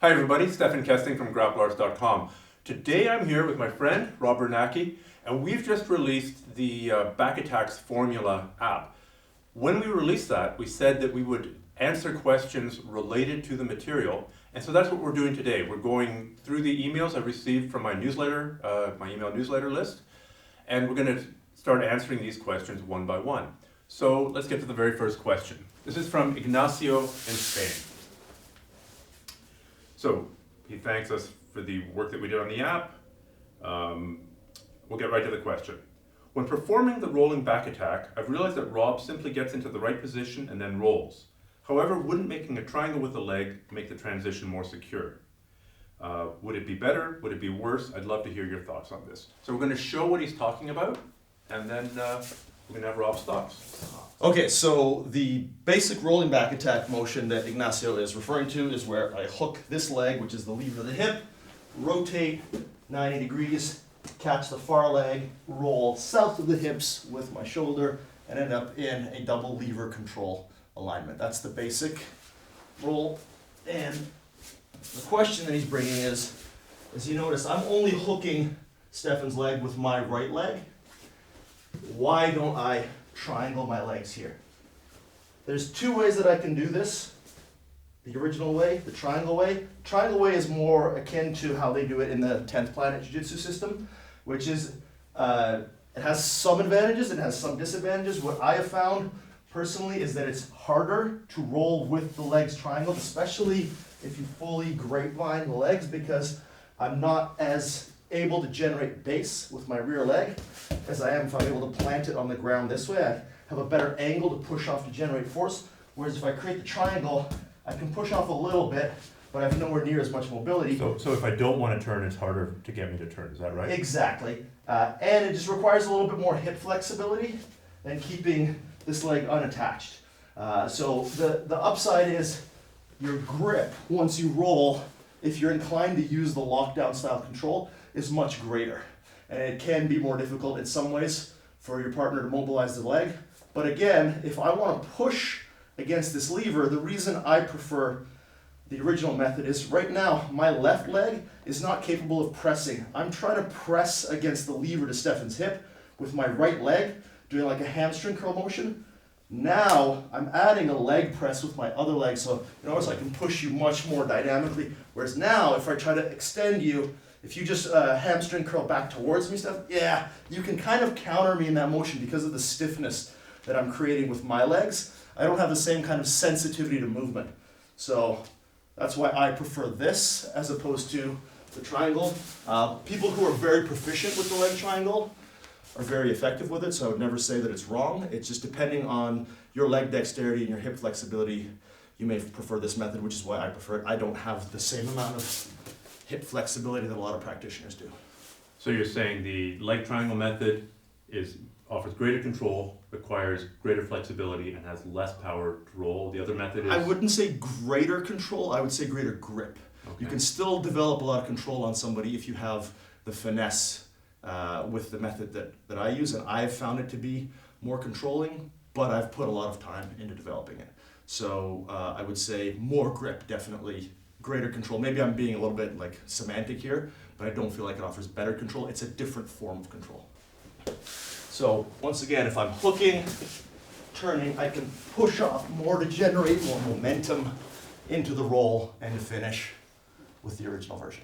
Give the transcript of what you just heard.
Hi everybody, Stephan Kesting from grapplers.com. Today I'm here with my friend Rob Bernacki, and we've just released the Back Attacks Formula app. When we released that, we said that we would answer questions related to the material, and so that's what we're doing today. We're going through the emails I've received from my newsletter, my email newsletter list, and we're going to start answering these questions one by one. So let's get to the very first question. This is from Ignacio in Spain. So he thanks us for the work that we did on the app. We'll get right to the question. When performing the rolling back attack, I've realized that Rob simply gets into the right position and then rolls. However, wouldn't making a triangle with the leg make the transition more secure? Would it be better? Would it be worse? I'd love to hear your thoughts on this. So we're going to show what he's talking about, and then we're going to have Rob's thoughts. Okay, so the basic rolling back attack motion that Ignacio is referring to is where I hook this leg, which is the lever of the hip, rotate 90 degrees, catch the far leg, roll south of the hips with my shoulder, and end up in a double lever control alignment. That's the basic roll. And the question that he's bringing is you notice I'm only hooking Stephan's leg with my right leg. Why don't I triangle my legs here? There's two ways that I can do this. The original way, the triangle way. Triangle way is more akin to how they do it in the 10th Planet Jiu-Jitsu system, which is, it has some advantages, it has some disadvantages. What I have found personally is that it's harder to roll with the legs triangled, especially if you fully grapevine the legs, because I'm not as able to generate base with my rear leg as I am if I'm able to plant it on the ground this way. I have a better angle to push off to generate force, whereas if I create the triangle, I can push off a little bit, but I have nowhere near as much mobility. So if I don't want to turn, it's harder to get me to turn, is that right? Exactly. And it just requires a little bit more hip flexibility than keeping this leg unattached. So the upside is your grip, once you roll, if you're inclined to use the lockdown style control, is much greater. And it can be more difficult in some ways for your partner to mobilize the leg. But again, if I want to push against this lever, the reason I prefer the original method is right now my left leg is not capable of pressing. I'm trying to press against the lever to Stephan's hip with my right leg, doing like a hamstring curl motion. Now I'm adding a leg press with my other leg, so you notice I can push you much more dynamically. Whereas now, if I try to extend you, if you just hamstring curl back towards me, Stephan, yeah, you can kind of counter me in that motion because of the stiffness that I'm creating with my legs. I don't have the same kind of sensitivity to movement. So that's why I prefer this as opposed to the triangle. People who are very proficient with the leg triangle are very effective with it, so I would never say that it's wrong. It's just depending on your leg dexterity and your hip flexibility, you may prefer this method, which is why I prefer it. I don't have the same amount of hip flexibility that a lot of practitioners do. So you're saying the leg triangle method offers greater control, requires greater flexibility, and has less power to roll. The other method is... I wouldn't say greater control, I would say greater grip. Okay. You can still develop a lot of control on somebody if you have the finesse with the method that I use, and I've found it to be more controlling, but I've put a lot of time into developing it. So I would say more grip, definitely greater control. Maybe I'm being a little bit like semantic here, but I don't feel like it offers better control. It's a different form of control. So once again, if I'm hooking, turning, I can push off more to generate more momentum into the roll and to finish with the original version.